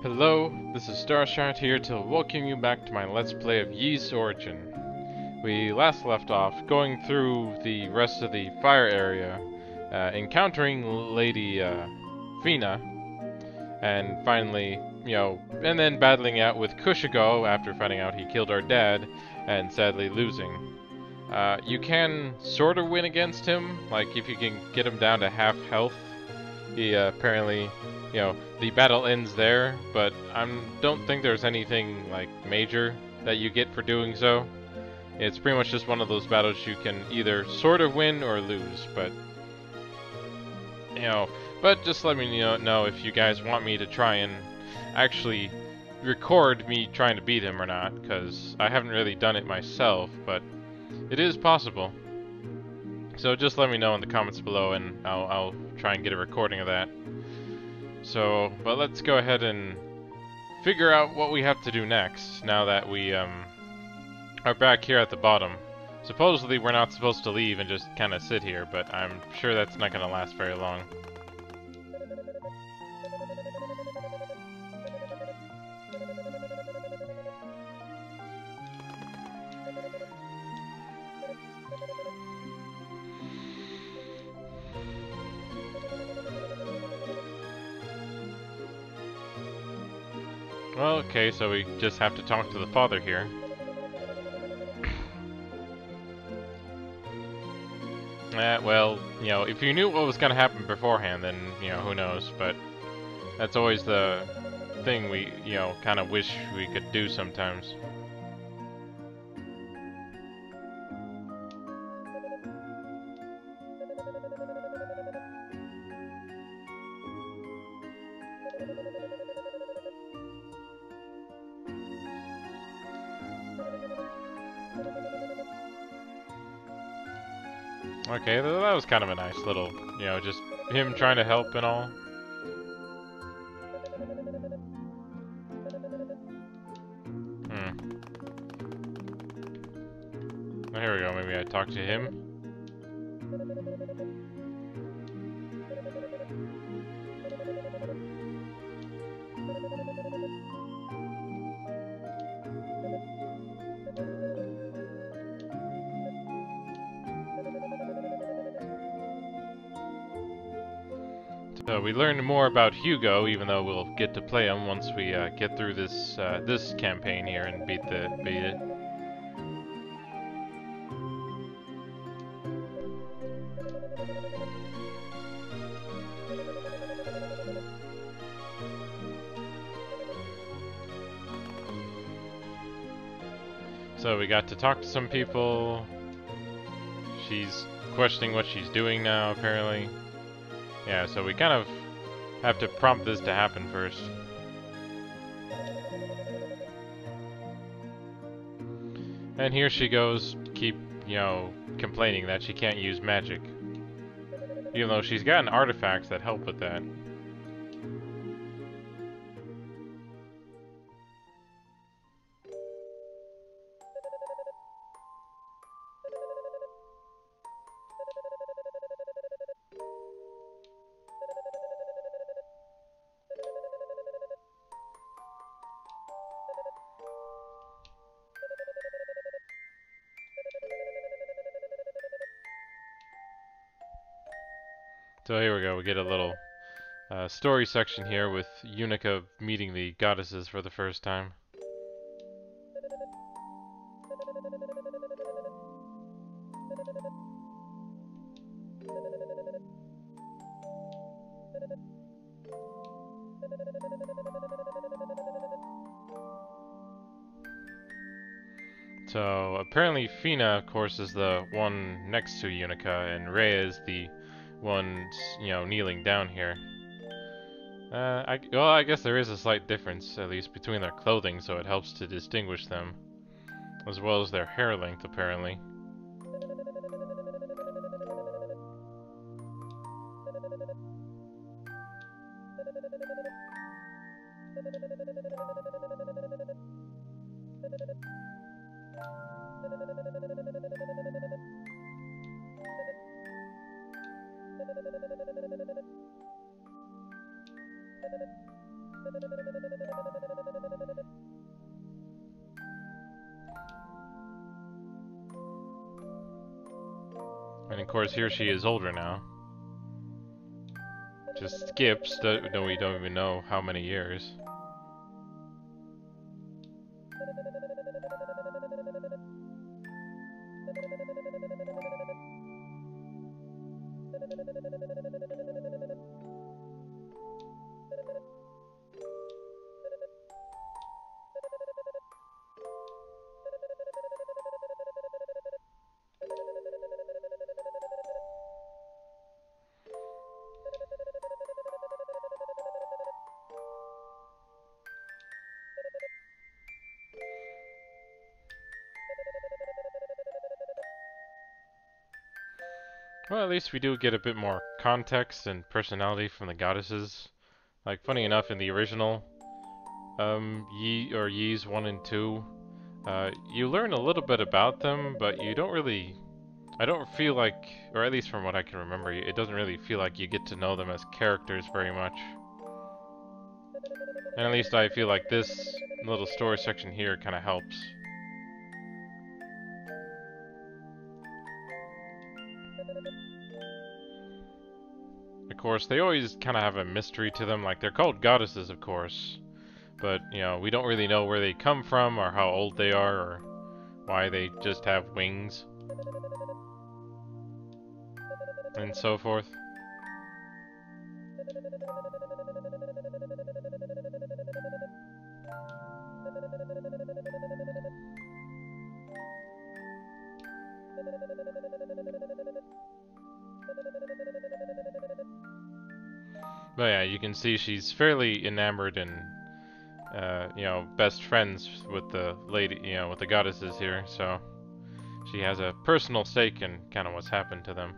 Hello, this is Starshot here to welcome you back to my Let's Play of Ys Origin. We last left off going through the rest of the fire area, encountering Lady Fina, and finally, and then battling out with Kushigo after finding out he killed our dad, and sadly losing. You can sort of win against him, like if you can get him down to half health. He apparently, the battle ends there, but I don't think there's anything like major that you get for doing so. It's pretty much just one of those battles you can either sort of win or lose, but but just let me know if you guys want me to try and actually record me trying to beat him or not, because I haven't really done it myself, but it is possible. So just let me know in the comments below, and I'll try and get a recording of that. So, but let's go ahead and figure out what we have to do next, now that we are back here at the bottom. Supposedly we're not supposed to leave and just kind of sit here, but I'm sure that's not going to last very long. Well, okay, so we just have to talk to the father here. Well, if you knew what was going to happen beforehand, then, who knows, but that's always the thing we, kind of wish we could do sometimes. Okay, that was kind of a nice little, just him trying to help and all. Well, here we go, maybe I talk to him. So we learned more about Hugo, even though we'll get to play him once we get through this this campaign here and beat it. So we got to talk to some people. She's questioning what she's doing now, apparently. Yeah, so we kind of have to prompt this to happen first. And here she goes, keep, complaining that she can't use magic. Even though she's gotten artifacts that help with that. So here we go, we get a little story section here with Unica meeting the goddesses for the first time. So apparently Fina, of course, is the one next to Unica, and Rhea is the one, kneeling down here. Well, I guess there is a slight difference, at least between their clothing, so it helps to distinguish them, as well as their hair length, apparently. course, here she is older now. Just skips, no, we don't even know how many years. Well, at least we do get a bit more context and personality from the goddesses. Like, funny enough, in the original, Ys 1 and 2, you learn a little bit about them, but you don't really... I don't feel like, or at least from what I can remember, it doesn't really feel like you get to know them as characters very much. And at least I feel like this little story section here kind of helps. Of course, they always kind of have a mystery to them, like they're called goddesses, of course. But, you know, we don't really know where they come from, or how old they are, or why they just have wings. And so forth. But yeah, you can see she's fairly enamored and, you know, best friends with the lady, you know, with the goddesses here, so she has a personal stake in kind of what's happened to them.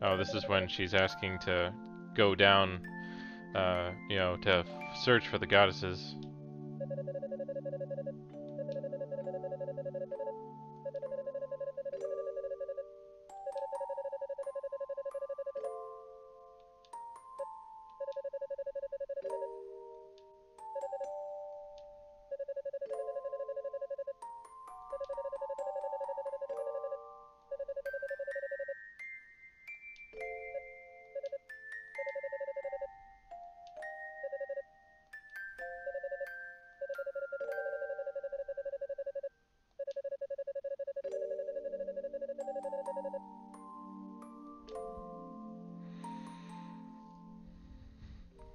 Oh, this is when she's asking to go down, you know, to search for the goddesses.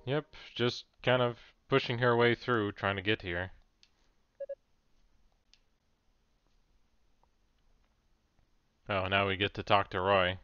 Yep, just kind of pushing her way through, trying to get here. Oh, now we get to talk to Roy.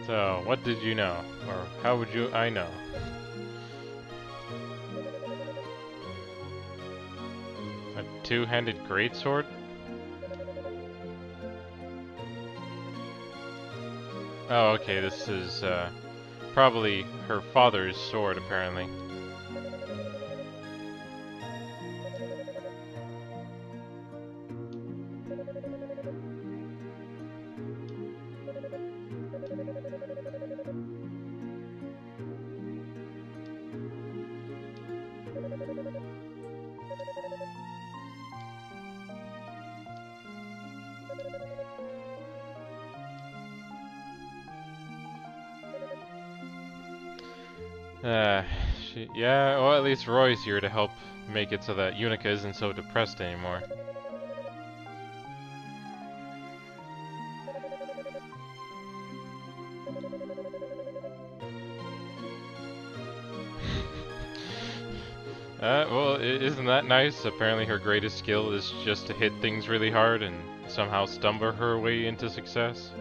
So, what did you know? Or how would I know? A two-handed greatsword? Oh, okay, this is, probably her father's sword, apparently. Yeah, well, at least Roy's here to help make it so that Unica isn't so depressed anymore. Well, isn't that nice? Apparently her greatest skill is just to hit things really hard and somehow stumble her way into success.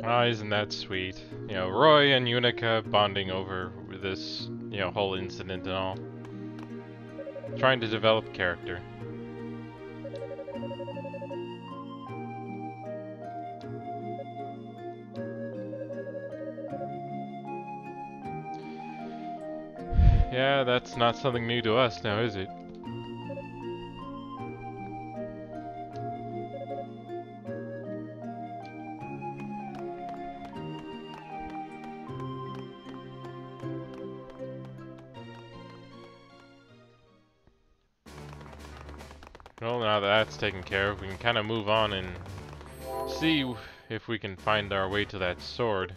Oh, isn't that sweet? You know, Roy and Unica bonding over this, you know, whole incident and all. Trying to develop character. Yeah, that's not something new to us now, is it? Well, now that that's taken care of, we can kind of move on and see if we can find our way to that sword.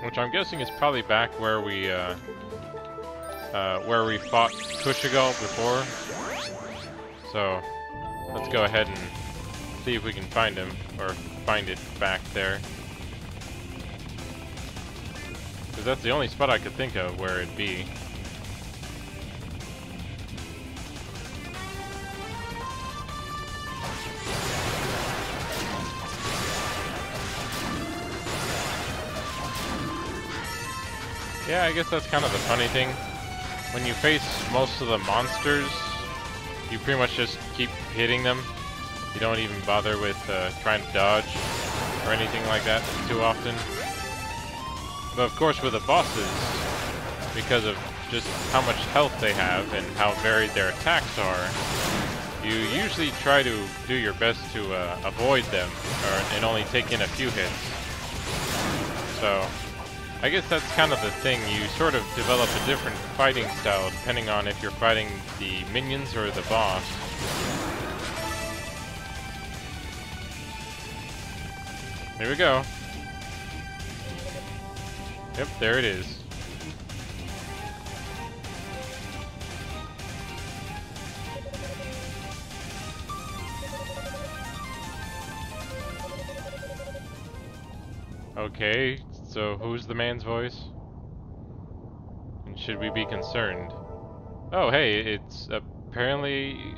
Which I'm guessing is probably back where we fought Kushigal before. So, let's go ahead and see if we can find him, or find it back there. Because that's the only spot I could think of where it'd be. Yeah, I guess that's kind of the funny thing. When you face most of the monsters, you pretty much just keep hitting them. You don't even bother with trying to dodge or anything like that too often. But of course with the bosses, because of just how much health they have and how varied their attacks are, you usually try to do your best to avoid them and only take in a few hits. So I guess that's kind of the thing, you sort of develop a different fighting style depending on if you're fighting the minions or the boss. Here we go. Yep, there it is. Okay, so who's the man's voice? And should we be concerned? Oh, hey, it's apparently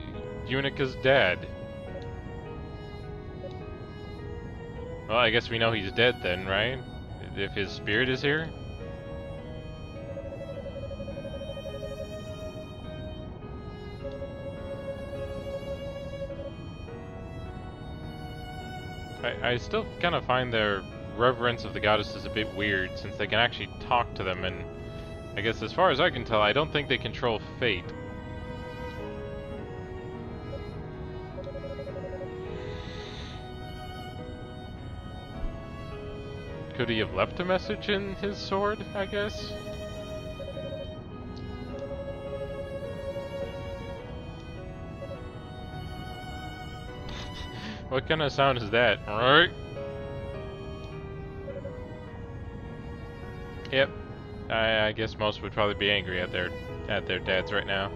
Unica's dad. Well, I guess we know he's dead then, right? If his spirit is here? I still kind of find their reverence of the goddesses a bit weird, since they can actually talk to them, and I guess as far as I can tell, I don't think they control fate. Could he have left a message in his sword, I guess? What kind of sound is that? Alright. Yep. I guess most would probably be angry at their dads right now.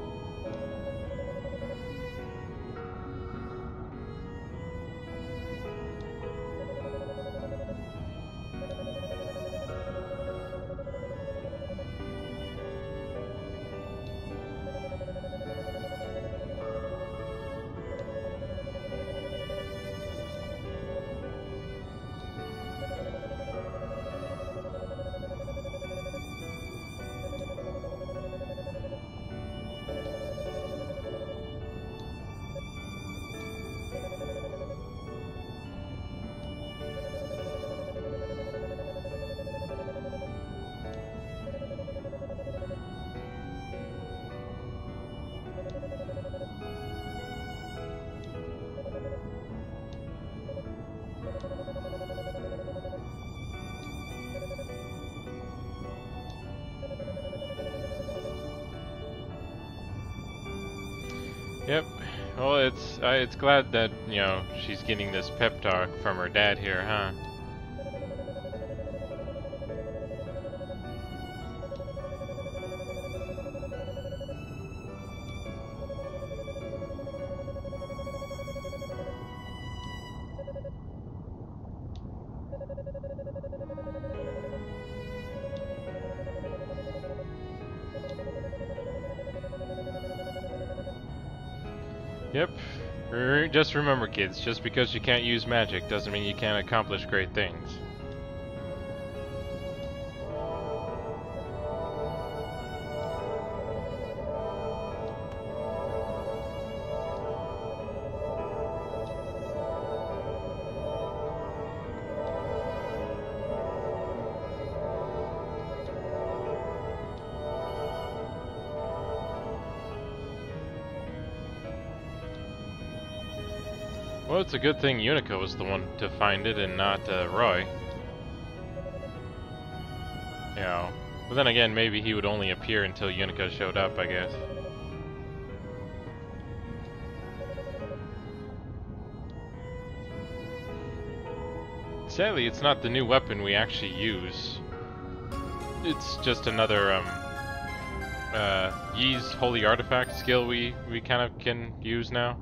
Yep. Well, it's glad that, you know, she's getting this pep talk from her dad here, huh? Yep. Just remember, kids, just because you can't use magic doesn't mean you can't accomplish great things. Well, it's a good thing Unica was the one to find it and not Roy. You know, but then again, maybe he would only appear until Unica showed up, I guess. Sadly, it's not the new weapon we actually use. It's just another, Yi's Holy Artifact skill we kind of can use now.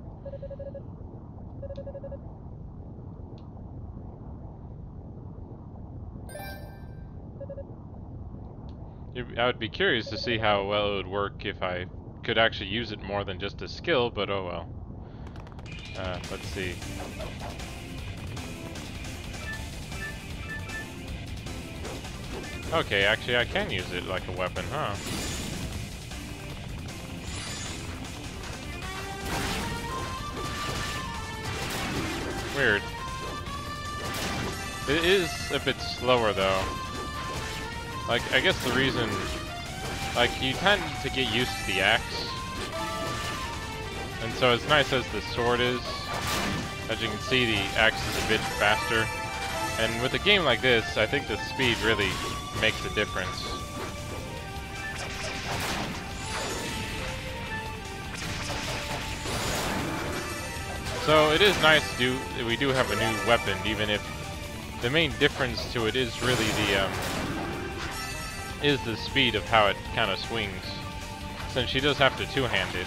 I would be curious to see how well it would work if I could actually use it more than just a skill, but oh well. Let's see. Okay, actually I can use it like a weapon, huh? Weird. It is a bit slower though. Like, I guess the reason, like, you tend to get used to the axe. And so as nice as the sword is, as you can see, the axe is a bit faster. And with a game like this, I think the speed really makes a difference. So it is nice we do have a new weapon, even if the main difference to it is really the speed of how it kind of swings, since she does have to two-hand it.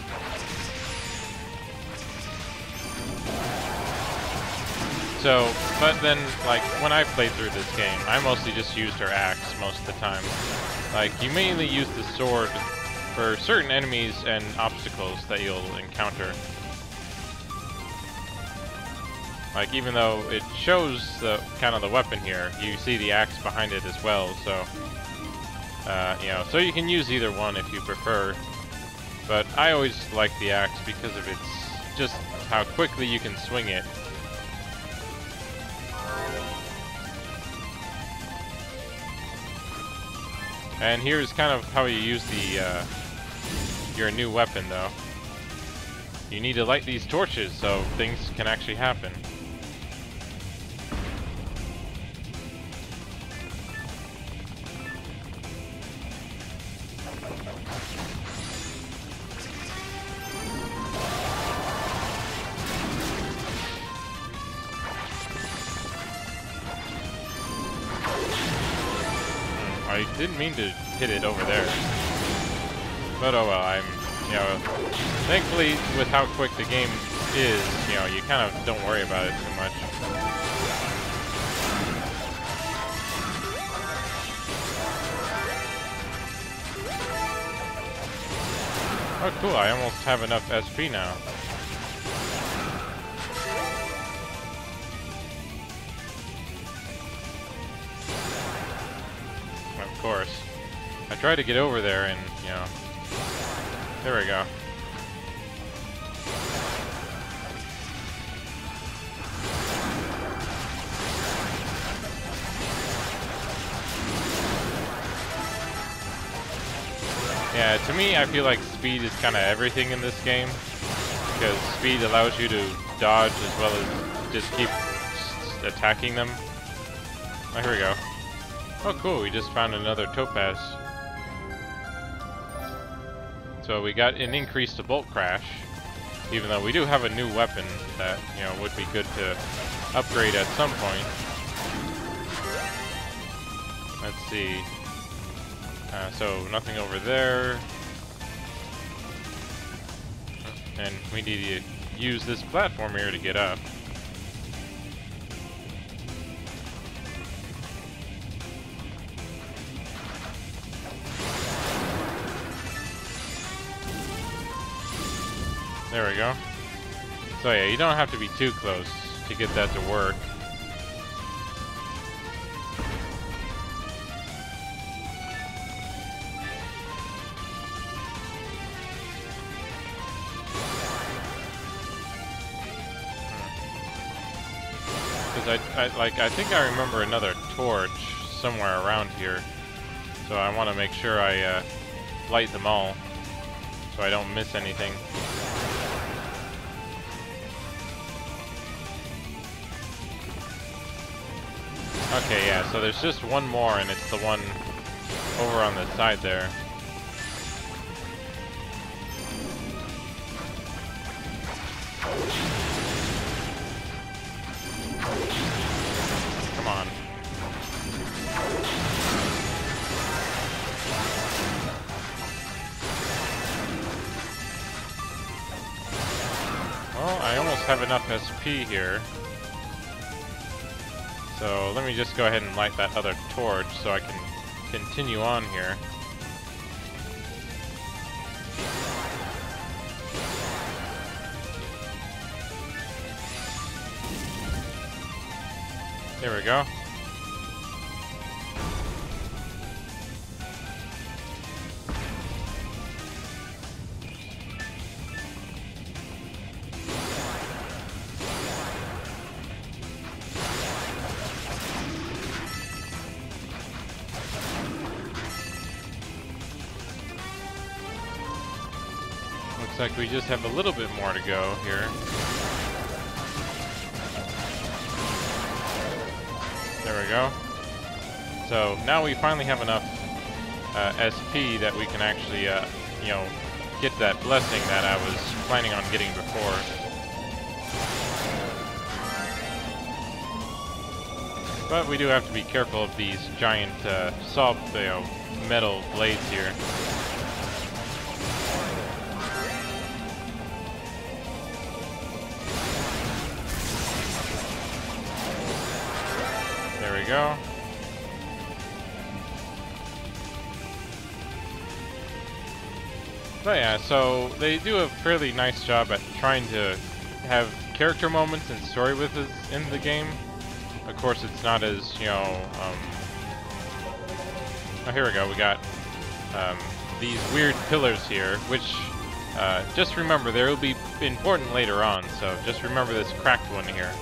So, but then, like, when I played through this game, I mostly just used her axe most of the time. Like, you mainly use the sword for certain enemies and obstacles that you'll encounter. Like, even though it shows the kind of the weapon here, you see the axe behind it as well, so you know, so you can use either one if you prefer. But I always like the axe because of its just how quickly you can swing it. And here's kind of how you use the your new weapon, though. You need to light these torches so things can actually happen. I didn't mean to hit it over there. But oh well, you know, thankfully with how quick the game is, you know, you kind of don't worry about it too much. Oh cool, I almost have enough SP now. Of course. I tried to get over there and, you know, there we go. Yeah, to me, I feel like speed is kind of everything in this game, because speed allows you to dodge as well as just keep attacking them. Oh, here we go. Oh cool, we just found another topaz. So we got an increase to bolt crash, even though we do have a new weapon that, you know, would be good to upgrade at some point. Let's see. So nothing over there. And we need to use this platform here to get up. There we go. So yeah, you don't have to be too close to get that to work. Because I think I remember another torch somewhere around here. So I want to make sure I light them all, so I don't miss anything. Okay, yeah, so there's just one more, and it's the one over on the side there. Come on. Well, I almost have enough SP here. So let me just go ahead and light that other torch so I can continue on here. There we go. Looks like we just have a little bit more to go here. There we go. So now we finally have enough SP that we can actually, you know, get that blessing that I was planning on getting before. But we do have to be careful of these giant metal blades here. There we go. But yeah, so they do a fairly nice job at trying to have character moments and story with us in the game. Of course, it's not as, you know, oh, here we go. We got these weird pillars here, which just remember, they will be important later on. So just remember this cracked one here.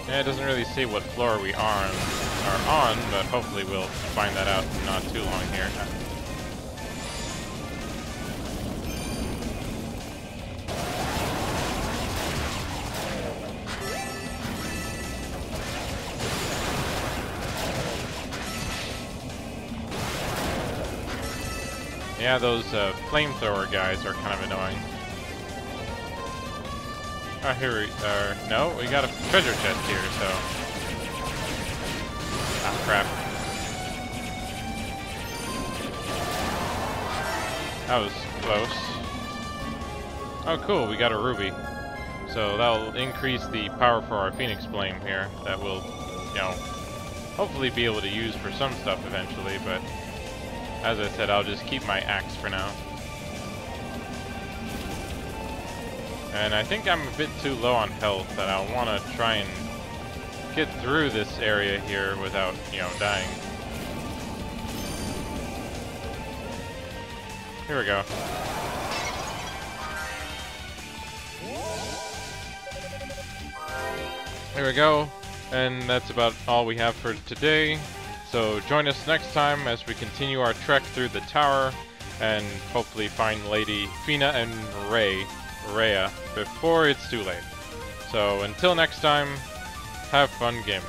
Yeah, it doesn't really say what floor we are on, but hopefully we'll find that out in not too long here. Yeah, those flamethrower guys are kind of annoying. Oh, here we are. No, we got a treasure chest here, so. Ah, crap. That was close. Oh, cool, we got a ruby. So that'll increase the power for our Phoenix Flame here. That will, you know, hopefully be able to use for some stuff eventually, but as I said, I'll just keep my axe for now. And I think I'm a bit too low on health that I want to try and get through this area here without, you know, dying. Here we go. There we go. And that's about all we have for today. So join us next time as we continue our trek through the tower and hopefully find Lady Fina and Rhea before it's too late. So until next time, have fun gaming.